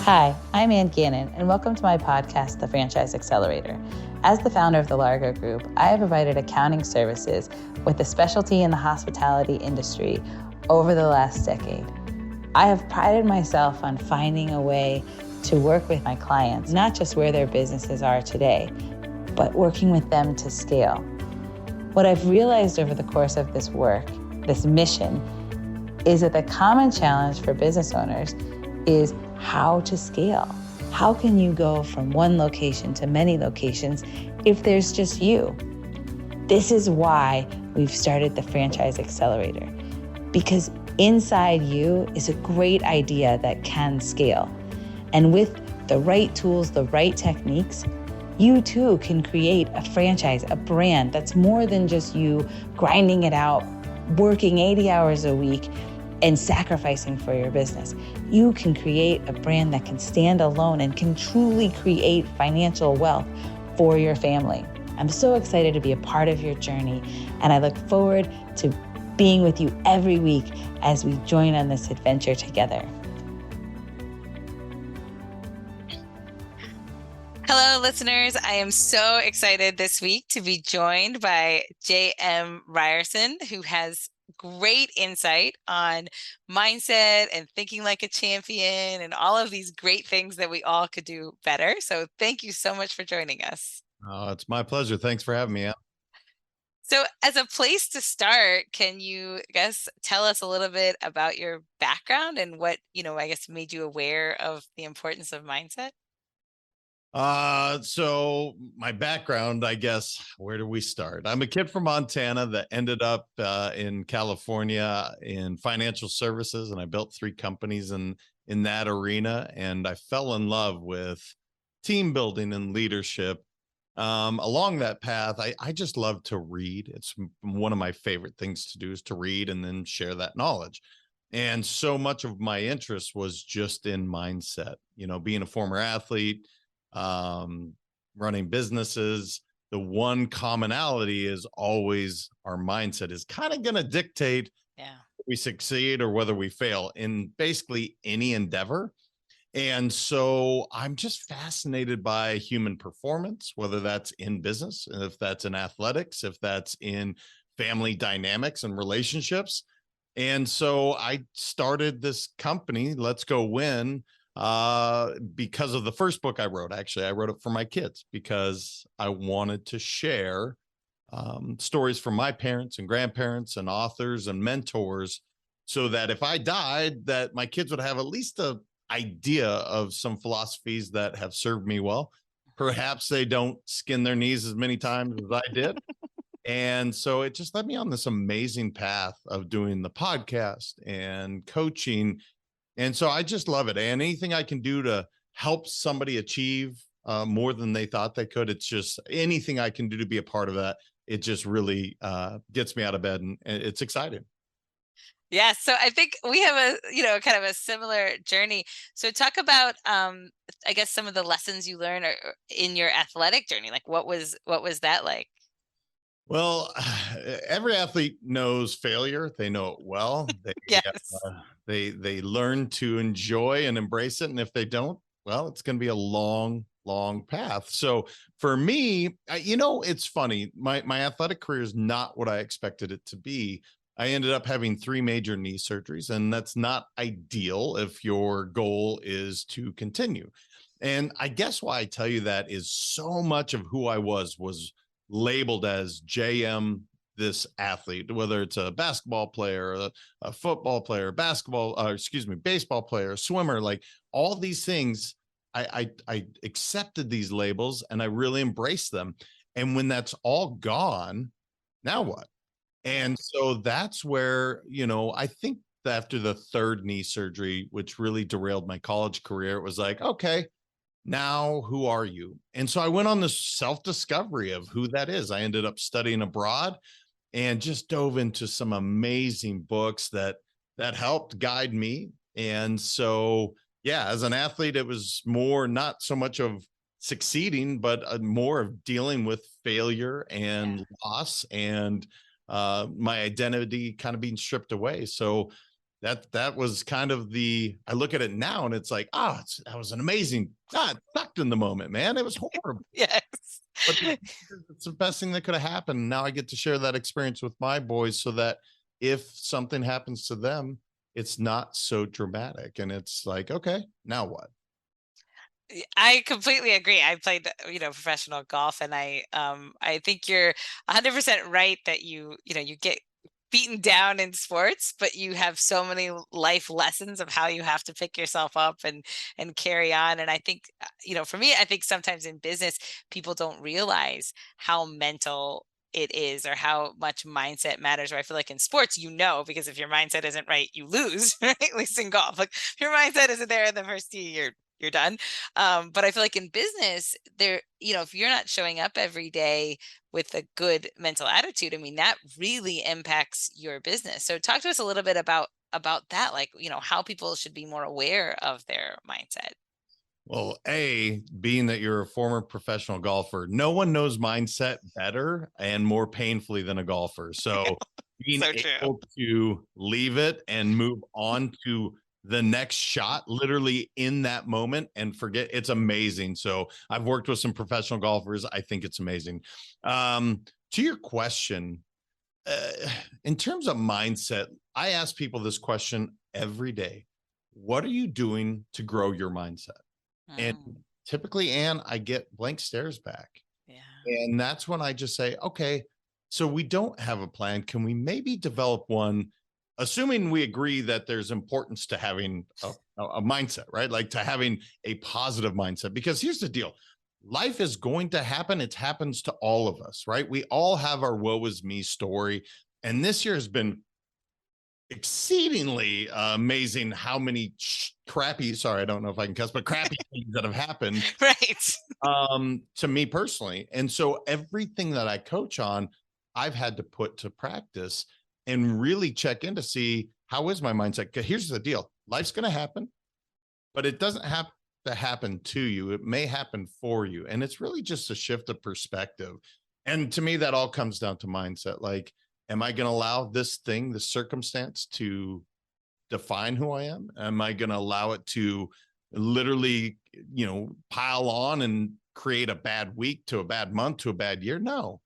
Hi, I'm Ann Gannon, and welcome to my podcast, The Franchise Accelerator. As the founder of the Largo Group, I have provided accounting services with a specialty in the hospitality industry over the last decade. I have prided myself on finding a way to work with my clients, not just where their businesses are today, but working with them to scale. What I've realized over the course of this work, this mission, is that the common challenge for business owners is how to scale. How can you go from one location to many locations if there's just you? This is why we've started the Franchise Accelerator, because inside you is a great idea that can scale. And with the right tools, the right techniques, you too can create a franchise, a brand that's more than just you grinding it out, working 80 hours a week, and sacrificing for your business. You can create a brand that can stand alone and can truly create financial wealth for your family. I'm so excited to be a part of your journey, and I look forward to being with you every week as we join on this adventure together. Hello, listeners. I am so excited this week to be joined by J.M. Ryerson, who has great insight on mindset and thinking like a champion and all of these great things that we all could do better. So thank you so much for joining us. Oh, it's my pleasure. Thanks for having me, Ann. So as a place to start, can you, tell us a little bit about your background and what, made you aware of the importance of mindset? So my background, I guess, where do we start? I'm a kid from Montana that ended up in California in financial services, and I built 3 companies in that arena, and I fell in love with team building and leadership. Along that path, I just love to read. It's one of my favorite things to do is to read and then share that knowledge. And so much of my interest was just in mindset, being a former athlete, running businesses. The one commonality is always our mindset is kind of going to dictate if we succeed or whether we fail in basically any endeavor. And so I'm just fascinated by human performance, whether that's in business, if that's in athletics, if that's in family dynamics and relationships. And so I started this company, Let's Go Win, because of the first book I wrote. Actually, I wrote it for my kids because I wanted to share stories from my parents and grandparents and authors and mentors, so that if I died, that my kids would have at least a idea of some philosophies that have served me well. Perhaps they don't skin their knees as many times as I did. And so it just led me on this amazing path of doing the podcast and coaching. And so I just love it. And anything I can do to help somebody achieve more than they thought they could, it's just anything I can do to be a part of that. It just really gets me out of bed, and it's exciting. Yeah, so I think we have kind of a similar journey. So talk about, I guess, some of the lessons you learned in your athletic journey. Like, what was that like? Well, every athlete knows failure. They know it well. Yes. They learn to enjoy and embrace it. And if they don't, well, it's going to be a long, long path. So for me, it's funny. My athletic career is not what I expected it to be. I ended up having 3 major knee surgeries, and that's not ideal if your goal is to continue. And I guess why I tell you that is so much of who I was labeled as JM, this athlete, whether it's a basketball player, a football player, baseball player, swimmer, like all these things. I accepted these labels and I really embraced them. And when that's all gone, now what? And so that's where, I think that after the 3rd knee surgery, which really derailed my college career, it was like, okay, now who are you? And so I went on this self-discovery of who that is. I ended up studying abroad and just dove into some amazing books that helped guide me. And so, yeah, as an athlete, it was more not so much of succeeding, but more of dealing with failure and loss and my identity kind of being stripped away. So that was kind of I look at it now and it's like, that was an amazing, it sucked in the moment, man. It was horrible. Yes. But it's the best thing that could have happened. Now I get to share that experience with my boys so that if something happens to them, it's not so dramatic. And it's like, okay, now what? I completely agree. I played, professional golf, and I think you're 100% right that you get beaten down in sports, but you have so many life lessons of how you have to pick yourself up and carry on. And I think, for me, I think sometimes in business, people don't realize how mental it is or how much mindset matters. Or I feel like in sports, because if your mindset isn't right, you lose, right? At least in golf, like if your mindset isn't there in the first tee, you're done. But I feel like in business, if you're not showing up every day with a good mental attitude, I mean, that really impacts your business. So talk to us a little bit about that, like, how people should be more aware of their mindset. Well, being that you're a former professional golfer, no one knows mindset better and more painfully than a golfer. So being So true. able to leave it and move on to the next shot literally in that moment and forget, it's amazing. So I've worked with some professional golfers. I think it's amazing. To your question, in terms of mindset, I ask people this question every day. What are you doing to grow your mindset? And typically, Anne, I get blank stares back. Yeah. And that's when I just say, okay, so we don't have a plan. Can we maybe develop one, assuming we agree that there's importance to having a mindset, right? Like to having a positive mindset, because here's the deal. Life is going to happen. It happens to all of us, right? We all have our woe is me story. And this year has been exceedingly amazing how many crappy, sorry, I don't know if I can cuss, but crappy things that have happened Right. to me personally. And so everything that I coach on, I've had to put to practice and really check in to see how is my mindset. Because here's the deal. Life's going to happen, but it doesn't have to happen to you. It may happen for you. And it's really just a shift of perspective. And to me, that all comes down to mindset. Like, am I going to allow this circumstance to define who I am? Am I going to allow it to literally, pile on and create a bad week to a bad month to a bad year? No,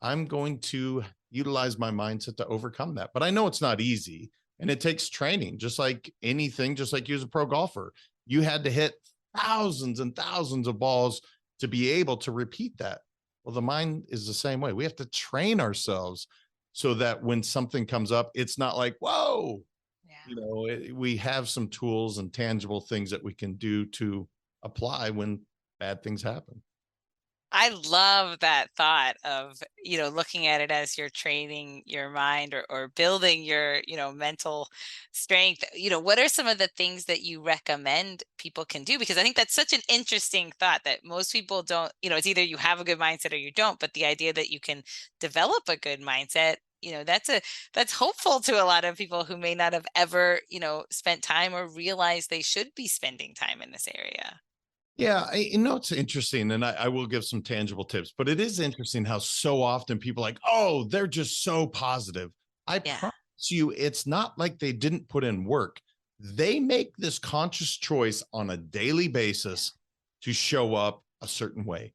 I'm going to utilize my mindset to overcome that. But I know it's not easy and it takes training, just like anything, just like you as a pro golfer. You had to hit thousands and thousands of balls to be able to repeat that. Well, the mind is the same way. We have to train ourselves so that when something comes up, it's not like, whoa, we have some tools and tangible things that we can do to apply when bad things happen. I love that thought of, looking at it as you're training your mind or building your, mental strength. What are some of the things that you recommend people can do? Because I think that's such an interesting thought that most people don't, it's either you have a good mindset or you don't, but the idea that you can develop a good mindset, that's hopeful to a lot of people who may not have ever, spent time or realized they should be spending time in this area. Yeah, it's interesting, and I will give some tangible tips, but it is interesting how so often people like, oh, they're just so positive. I promise you, it's not like they didn't put in work. They make this conscious choice on a daily basis to show up a certain way.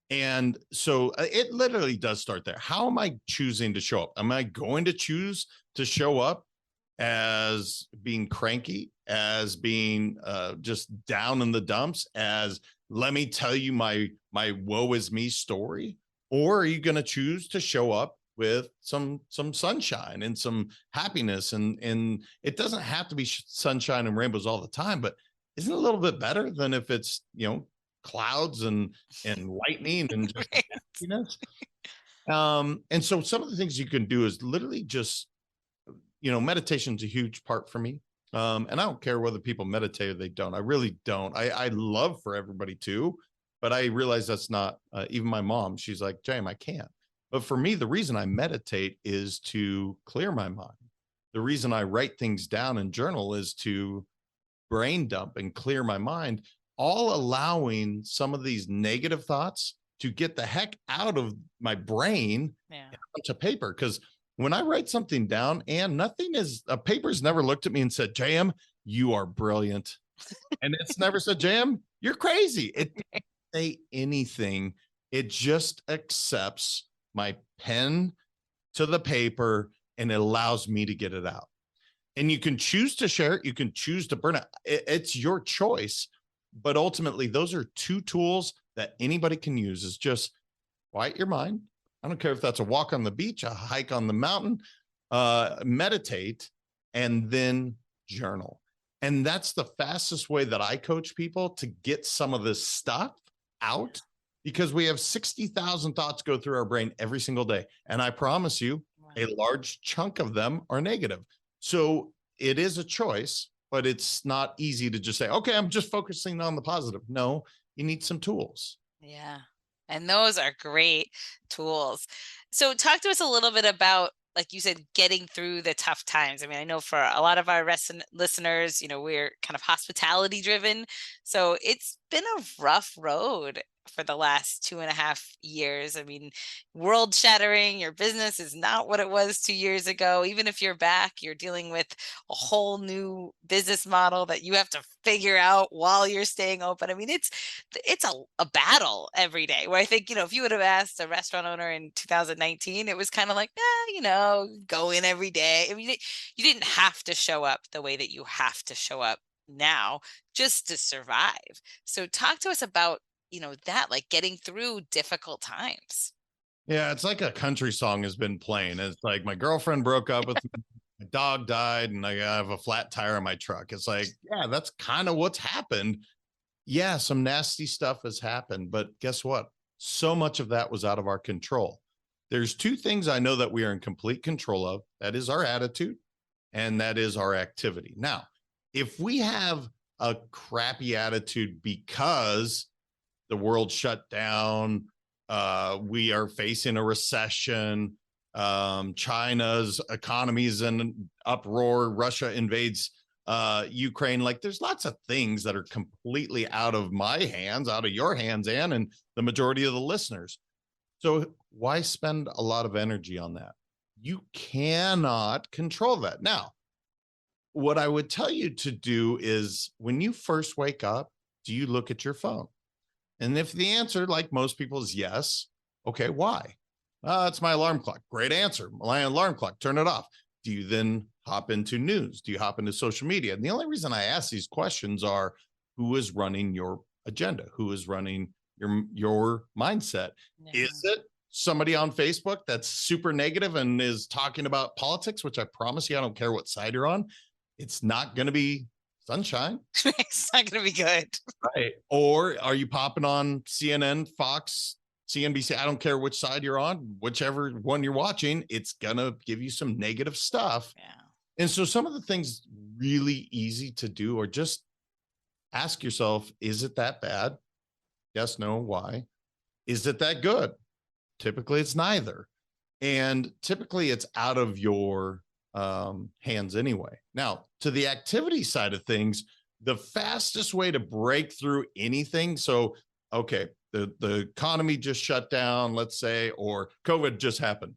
And so it literally does start there. How am I choosing to show up? Am I going to choose to show up as being cranky, as being just down in the dumps, as let me tell you my woe is me story? Or are you going to choose to show up with some sunshine and some happiness? And it doesn't have to be sunshine and rainbows all the time, but isn't it a little bit better than if it's clouds and lightning and just happiness? And so some of the things you can do is literally just meditation's a huge part for me. And I don't care whether people meditate or they don't. I really don't. I love for everybody to, but I realize that's not, even my mom, she's like, James, I can't. But for me, the reason I meditate is to clear my mind. The reason I write things down and journal is to brain dump and clear my mind, all allowing some of these negative thoughts to get the heck out of my brain to paper. Because when I write something down, and a paper's never looked at me and said, JM, you are brilliant. And it's never said, JM, you're crazy. It doesn't say anything. It just accepts my pen to the paper and it allows me to get it out. And you can choose to share it. You can choose to burn it. It's your choice. But ultimately, those are two tools that anybody can use. Is just quiet your mind. I don't care if that's a walk on the beach, a hike on the mountain, meditate, and then journal. And that's the fastest way that I coach people to get some of this stuff out, because we have 60,000 thoughts go through our brain every single day. And I promise you, a large chunk of them are negative. So it is a choice, but it's not easy to just say, okay, I'm just focusing on the positive. No, you need some tools. Yeah. And those are great tools. So talk to us a little bit about, like you said, getting through the tough times. I mean, I know for a lot of our listeners, we're kind of hospitality driven. So it's been a rough road for the last 2.5 years. I mean, world shattering, your business is not what it was 2 years ago. Even if you're back, you're dealing with a whole new business model that you have to figure out while you're staying open. I mean, it's a battle every day, where I think, if you would have asked a restaurant owner in 2019, it was kind of like, go in every day. I mean, you didn't have to show up the way that you have to show up now just to survive. So talk to us about, that, like getting through difficult times. Yeah, it's like a country song has been playing. It's like my girlfriend broke up with me, my dog died, and I have a flat tire on my truck. It's like, yeah, that's kind of what's happened. Yeah, some nasty stuff has happened, but guess what? So much of that was out of our control. There's two things I know that we are in complete control of. That is our attitude, and that is our activity. Now, if we have a crappy attitude because the world shut down, we are facing a recession, China's economy is in uproar, Russia invades Ukraine, like there's lots of things that are completely out of my hands, out of your hands, Ann, and the majority of the listeners. So why spend a lot of energy on that? You cannot control that. Now, what I would tell you to do is, when you first wake up, do you look at your phone? And if the answer, like most people, is yes, okay, why? It's my alarm clock. Great answer. My alarm clock, turn it off. Do you then hop into news? Do you hop into social media? And the only reason I ask these questions are, who is running your agenda? Who is running your mindset? Yeah. Is it somebody on Facebook that's super negative and is talking about politics, which I promise you, I don't care what side you're on, it's not going to be sunshine. It's not going to be good. Right. Or are you popping on CNN, Fox, CNBC? I don't care which side you're on, whichever one you're watching, it's going to give you some negative stuff. Yeah. And so some of the things really easy to do are just ask yourself, is it that bad? Yes, no, why? Is it that good? Typically it's neither. And typically it's out of your hands anyway. Now, to the activity side of things, the fastest way to break through anything. So, okay, the economy just shut down, let's say, or COVID just happened.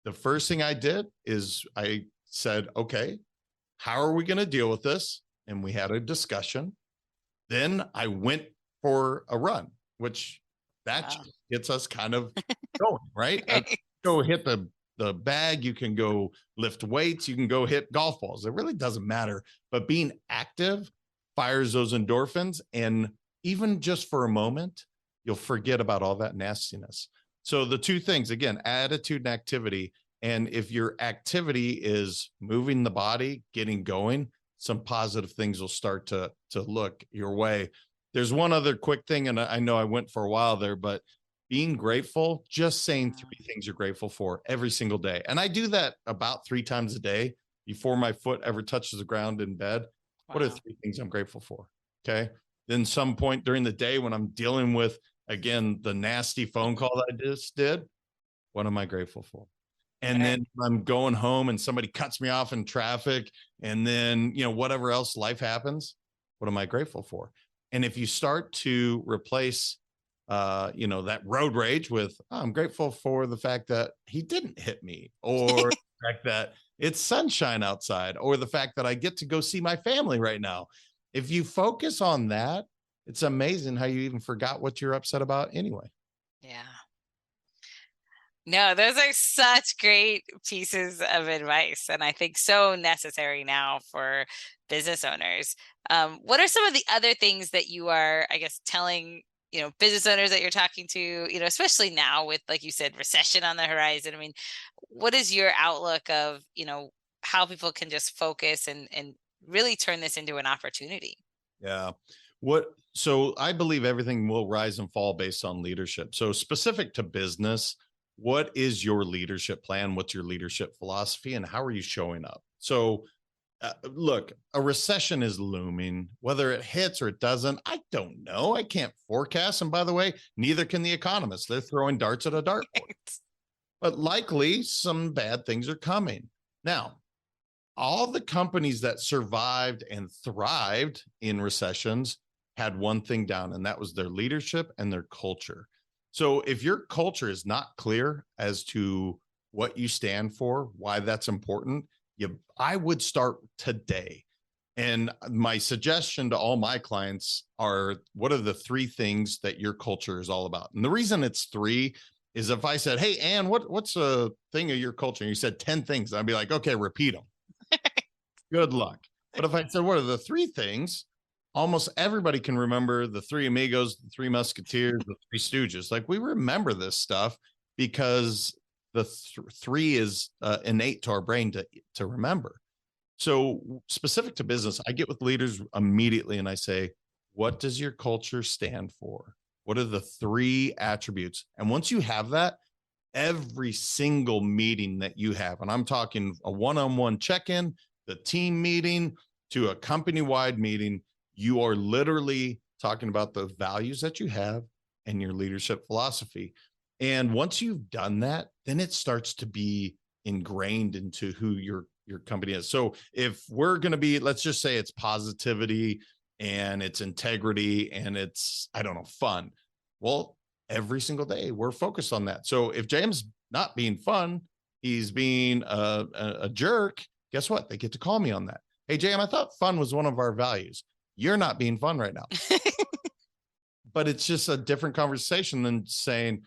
The first thing I did is I said, okay, how are we going to deal with this? And we had a discussion. Then I went for a run, which that gets us kind of going, right? Go hit the bag, you can go lift weights, you can go hit golf balls. It really doesn't matter. But being active fires those endorphins. And even just for a moment, you'll forget about all that nastiness. So the two things, again, attitude and activity. And if your activity is moving the body, getting going, some positive things will start to look your way. There's one other quick thing, and I know I went for a while there, but being grateful, just saying 3 things you're grateful for every single day. And I do that about 3 times a day before my foot ever touches the ground in bed. Wow. What are 3 things I'm grateful for? Okay. Then some point during the day when I'm dealing with, again, the nasty phone call that I just did, what am I grateful for? And then I'm going home and somebody cuts me off in traffic, and then, whatever else life happens, what am I grateful for? And if you start to replace that road rage with, I'm grateful for the fact that he didn't hit me, or fact that it's sunshine outside, or the fact that I get to go see my family right now. If you focus on that, it's amazing how you even forgot what you're upset about anyway. Yeah. No, those are such great pieces of advice, and I think so necessary now for business owners. What are some of the other things that you are, I guess, telling, business owners that you're talking to, especially now with, like you said, recession on the horizon? I mean, what is your outlook of, how people can just focus and really turn this into an opportunity? Yeah. So I believe everything will rise and fall based on leadership. So specific to business, what is your leadership plan? What's your leadership philosophy, and how are you showing up? So look, a recession is looming. Whether it hits or it doesn't, I don't know. I can't forecast. And by the way, neither can the economists. They're throwing darts at a dartboard. But likely some bad things are coming. Now, all the companies that survived and thrived in recessions had one thing down, and that was their leadership and their culture. So if your culture is not clear as to what you stand for, why that's important, I would start today. And my suggestion to all my clients are, what are the 3 things that your culture is all about? And the reason it's 3 is if I said, hey, Ann, what's a thing of your culture? And you said 10 things, I'd be like, okay, repeat them. Good luck. But if I said, what are the 3 things? Almost everybody can remember the 3 Amigos, the 3 Musketeers, the 3 Stooges. Like, we remember this stuff because the 3 is innate to our brain to remember. So specific to business, I get with leaders immediately and I say, what does your culture stand for? What are the 3 attributes? And once you have that, every single meeting that you have, and I'm talking a one-on-one check-in, the team meeting, to a company-wide meeting, you are literally talking about the values that you have and your leadership philosophy. And once you've done that, then it starts to be ingrained into who your company is. So if we're going to be, let's just say it's positivity and it's integrity and it's, I don't know, fun. Well, every single day we're focused on that. So if James not being fun, he's being a jerk, guess what? They get to call me on that. Hey, James, I thought fun was one of our values. You're not being fun right now. But it's just a different conversation than saying,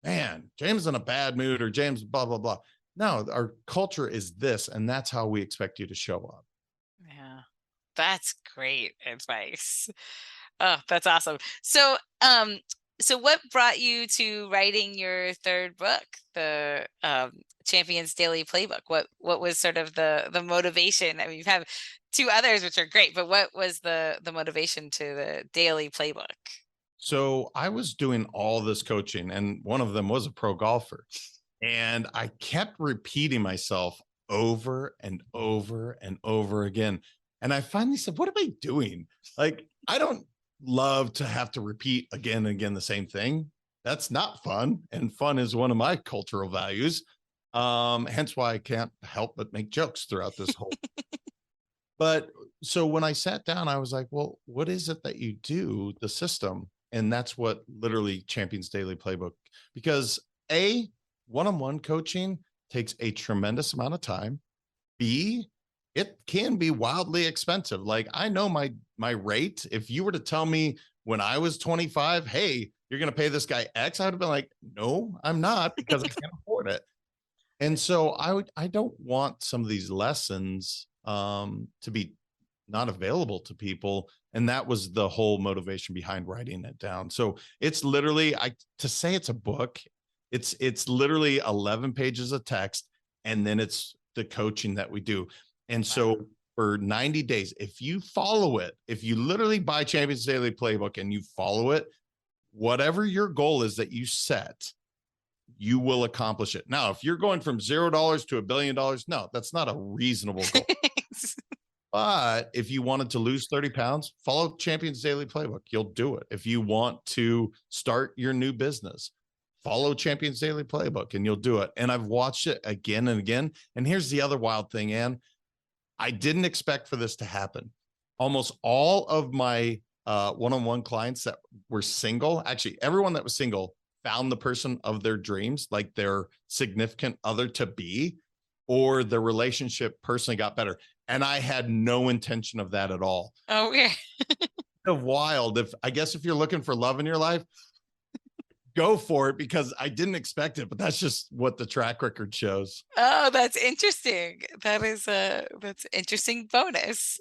man, James is in a bad mood, or James, blah, blah, blah. No, our culture is this, and that's how we expect you to show up. Yeah, that's great advice. Oh, that's awesome. So, so what brought you to writing your 3rd book, the Champions Daily Playbook? What was sort of the motivation? I mean, you have 2 others, which are great, but what was the motivation to the Daily Playbook? So I was doing all this coaching, and one of them was a pro golfer. And I kept repeating myself over and over and over again. And I finally said, what am I doing? Like, I don't love to have to repeat again and again the same thing. That's not fun. And fun is one of my cultural values. Hence why I can't help but make jokes throughout this whole. But so when I sat down, I was like, well, what is it that you do, the system? And that's what literally Champions Daily Playbook, because one-on-one coaching takes a tremendous amount of time. B, it can be wildly expensive. Like, I know my rate. If you were to tell me when I was 25, hey, you're going to pay this guy X, I would have been like, no, I'm not, because I can't afford it. And so I don't want some of these lessons to be not available to people. And that was the whole motivation behind writing it down. So it's literally, to say it's a book, it's literally 11 pages of text, and then it's the coaching that we do. And so for 90 days, if you follow it, if you literally buy Champions Daily Playbook and you follow it, whatever your goal is that you set, you will accomplish it. Now, if you're going from $0 to $1 billion, no, that's not a reasonable goal. But if you wanted to lose 30 pounds, follow Champions Daily Playbook. You'll do it. If you want to start your new business, follow Champions Daily Playbook and you'll do it. And I've watched it again and again. And here's the other wild thing, Ann. I didn't expect for this to happen. Almost all of my one-on-one clients that were single, actually everyone that was single, found the person of their dreams, like their significant other to be. or the relationship personally got better. And I had no intention of that at all. Oh, weird. Wild. I guess if you're looking for love in your life, go for it, because I didn't expect it, but that's just what the track record shows. Oh, that's interesting. That's interesting bonus.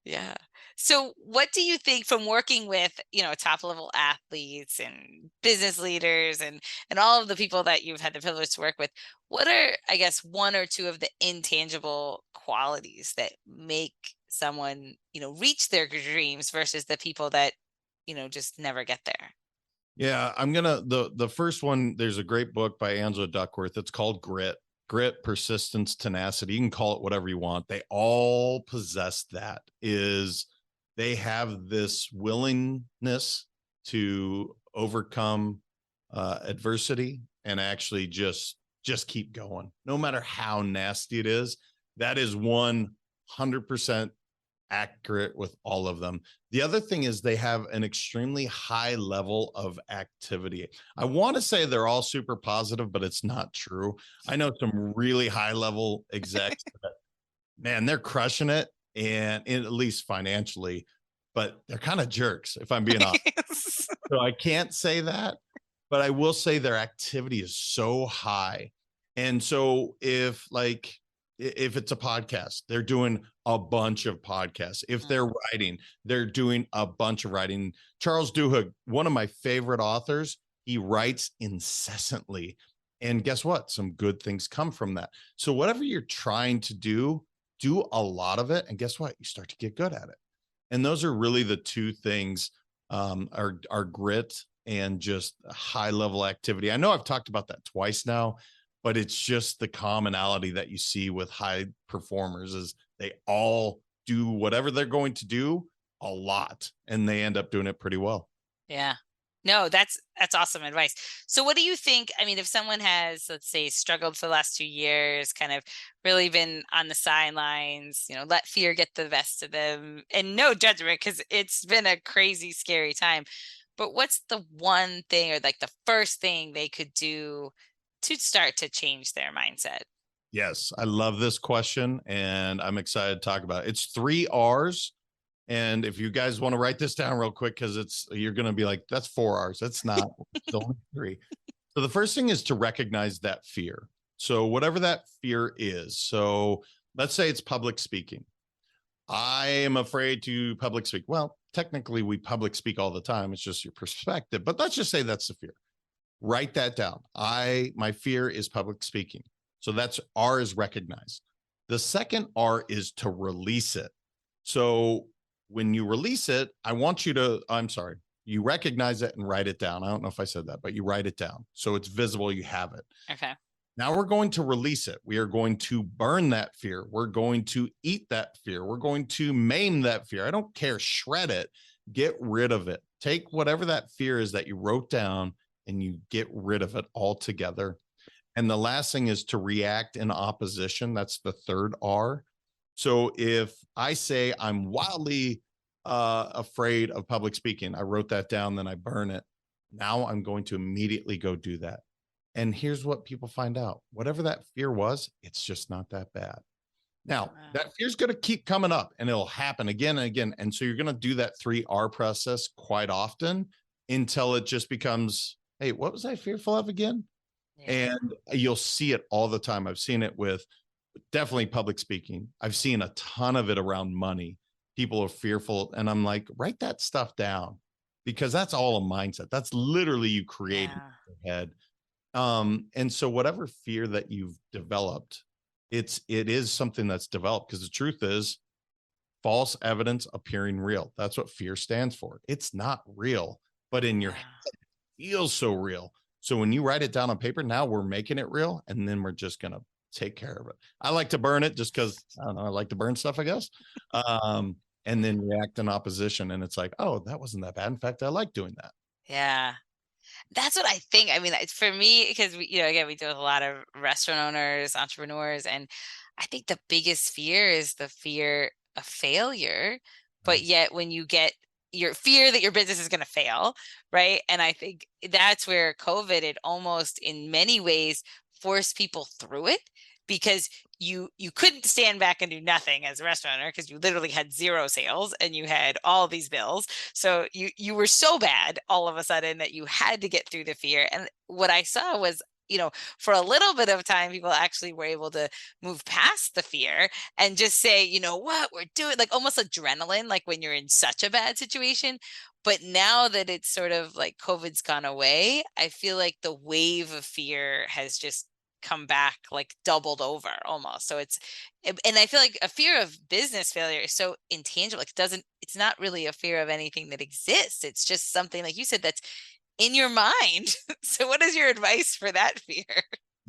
Yeah. So what do you think, from working with, top level athletes and business leaders and all of the people that you've had the privilege to work with, what are, I guess, one or two of the intangible qualities that make someone, reach their dreams versus the people that, just never get there? Yeah, the first one, there's a great book by Angela Duckworth. It's called Grit, Persistence, Tenacity. You can call it whatever you want. They all possess that. They have this willingness to overcome adversity and actually just keep going, no matter how nasty it is. That is 100% accurate with all of them. The other thing is they have an extremely high level of activity. I want to say they're all super positive, but it's not true. I know some really high level execs that, man, they're crushing it, and at least financially, but they're kind of jerks, if I'm being honest. So I can't say that, but I will say their activity is so high. And so if it's a podcast, they're doing a bunch of podcasts. If they're writing, they're doing a bunch of writing. Charles Duhigg, one of my favorite authors, he writes incessantly. And guess what? Some good things come from that. So whatever you're trying to do a lot of it. And guess what? You start to get good at it. And those are really the two things, are grit and just high level activity. I know I've talked about that twice now, but it's just the commonality that you see with high performers is they all do whatever they're going to do a lot, and they end up doing it pretty well. Yeah. No, that's awesome advice. So what do you think? I mean, if someone has, let's say, struggled for the last 2 years, kind of really been on the sidelines, let fear get the best of them, and no judgment, because it's been a crazy, scary time. But what's the one thing, or like the first thing they could do to start to change their mindset? Yes, I love this question, and I'm excited to talk about it. It's 3 R's. And if you guys want to write this down real quick, because you're going to be like, that's 4 R's. That's not, it's only 3. So the first thing is to recognize that fear. So whatever that fear is. So let's say it's public speaking. I am afraid to public speak. Well, technically we public speak all the time. It's just your perspective, but let's just say that's the fear. Write that down. My fear is public speaking. So that's R, is recognize. The second R is to release it. So when you release it, you recognize it and write it down. I don't know if I said that, but you write it down. So it's visible, you have it. Okay. Now we're going to release it. We are going to burn that fear. We're going to eat that fear. We're going to maim that fear. I don't care. Shred it. Get rid of it. Take whatever that fear is that you wrote down and you get rid of it altogether. And the last thing is to react in opposition. That's the third R. So if I say I'm wildly afraid of public speaking, I wrote that down, then I burn it. Now I'm going to immediately go do that. And here's what people find out. Whatever that fear was, it's just not that bad. Now, that fear's going to keep coming up, and it'll happen again and again. And so you're going to do that 3R process quite often until it just becomes, hey, what was I fearful of again? Yeah. And you'll see it all the time. I've seen it with definitely public speaking. I've seen a ton of it around money. People are fearful. And I'm like, write that stuff down, because that's all a mindset. That's literally you create in your head. And so whatever fear that you've developed, it is something that's developed, because the truth is false evidence appearing real. That's what fear stands for. It's not real, but in your head, it feels so real. So when you write it down on paper, now we're making it real, and then we're just going to take care of it. I like to burn it just because, I don't know, I like to burn stuff, I guess. And then react in opposition. And it's like, oh, that wasn't that bad. In fact, I like doing that. Yeah. That's what I think. I mean, it's for me, because we, again, we deal with a lot of restaurant owners, entrepreneurs, and I think the biggest fear is the fear of failure. But yet when you get your fear that your business is going to fail, right? And I think that's where COVID, it almost in many ways forced people through it, because you couldn't stand back and do nothing as a restaurant owner because you literally had zero sales and you had all these bills. So you were so bad all of a sudden that you had to get through the fear. And what I saw was, for a little bit of time, people actually were able to move past the fear and just say, you know what, we're doing, like almost adrenaline, like when you're in such a bad situation. But now that it's sort of like COVID's gone away, I feel like the wave of fear has just come back, like doubled over almost. So and I feel like a fear of business failure is so intangible. Like it's not really a fear of anything that exists. It's just something, like you said, that's in your mind. So what is your advice for that fear?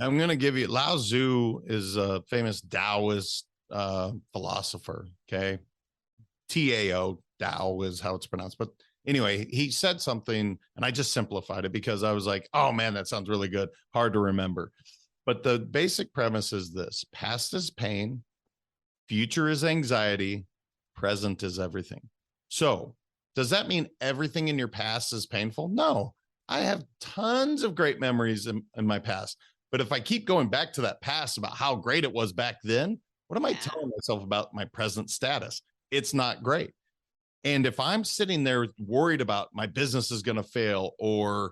I'm going to give you, Lao Tzu is a famous Taoist philosopher. Okay. Tao, Tao is how it's pronounced. But anyway, he said something and I just simplified it because I was like, oh man, that sounds really good. Hard to remember. But the basic premise is this: past is pain, future is anxiety, present is everything. So does that mean everything in your past is painful? No, I have tons of great memories in my past. But if I keep going back to that past about how great it was back then, what am I telling myself about my present status? It's not great. And if I'm sitting there worried about my business is going to fail, or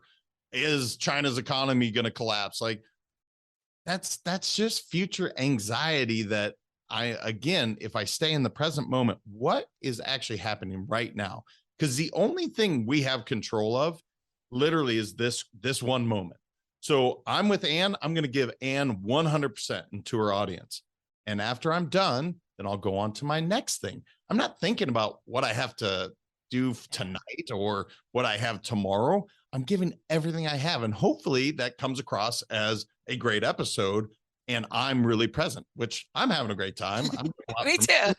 is China's economy going to collapse, like that's just future anxiety that again, if I stay in the present moment, what is actually happening right now? Because the only thing we have control of literally is this one moment. So I'm with Ann. I'm going to give Ann 100% into her audience. And after I'm done, then I'll go on to my next thing. I'm not thinking about what I have to do tonight or what I have tomorrow. I'm giving everything I have. And hopefully that comes across as a great episode and I'm really present, which I'm having a great time. Me too.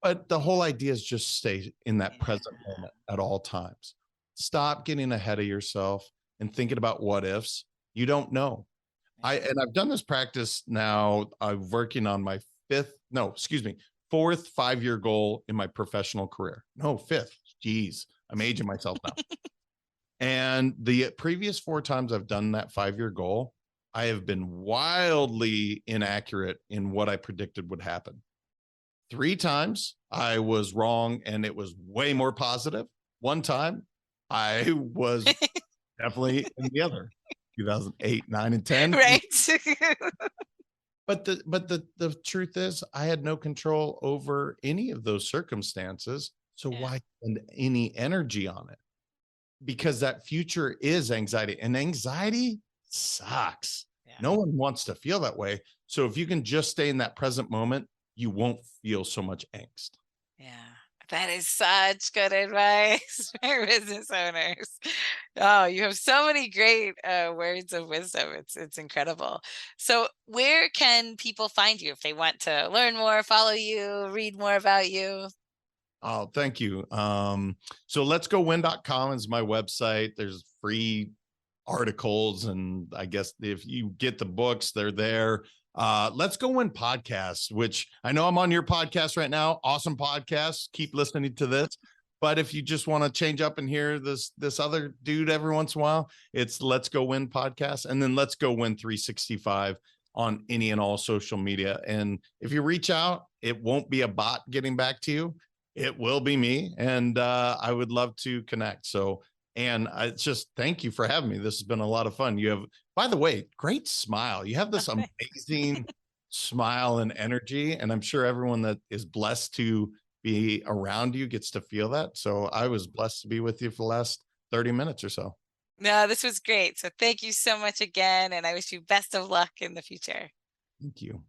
But the whole idea is just stay in that present moment at all times. Stop getting ahead of yourself and thinking about what ifs. You don't know. I've done this practice now. I'm working on my fourth 5-year goal in my professional career. No, fifth. Geez, I'm aging myself now. And the previous 4 times I've done that 5-year goal, I have been wildly inaccurate in what I predicted would happen. 3 times I was wrong and it was way more positive. 1 time I was definitely in the other. 2008, 9, and 10. Right. But the truth is I had no control over any of those circumstances. So why spend any energy on it? Because that future is anxiety, and anxiety sucks. No one wants to feel that way. So if you can just stay in that present moment, you won't feel so much angst. Yeah, that is such good advice for business owners. Oh, you have so many great words of wisdom. It's incredible. So where can people find you if they want to learn more, follow you, read more about you? Oh, thank you. So letsgowin.com is my website. There's free articles. And I guess if you get the books, they're there. Let's Go Win podcast, which I know I'm on your podcast right now. Awesome podcast. Keep listening to this. But if you just want to change up and hear this other dude every once in a while, it's Let's Go Win podcast. And then Let's Go Win 365 on any and all social media. And if you reach out, it won't be a bot getting back to you. It will be me. And I would love to connect. So, and I just thank you for having me. This has been a lot of fun. You have, by the way, great smile. You have this amazing smile and energy. And I'm sure everyone that is blessed to be around you gets to feel that. So I was blessed to be with you for the last 30 minutes or so. No, this was great. So thank you so much again. And I wish you best of luck in the future. Thank you.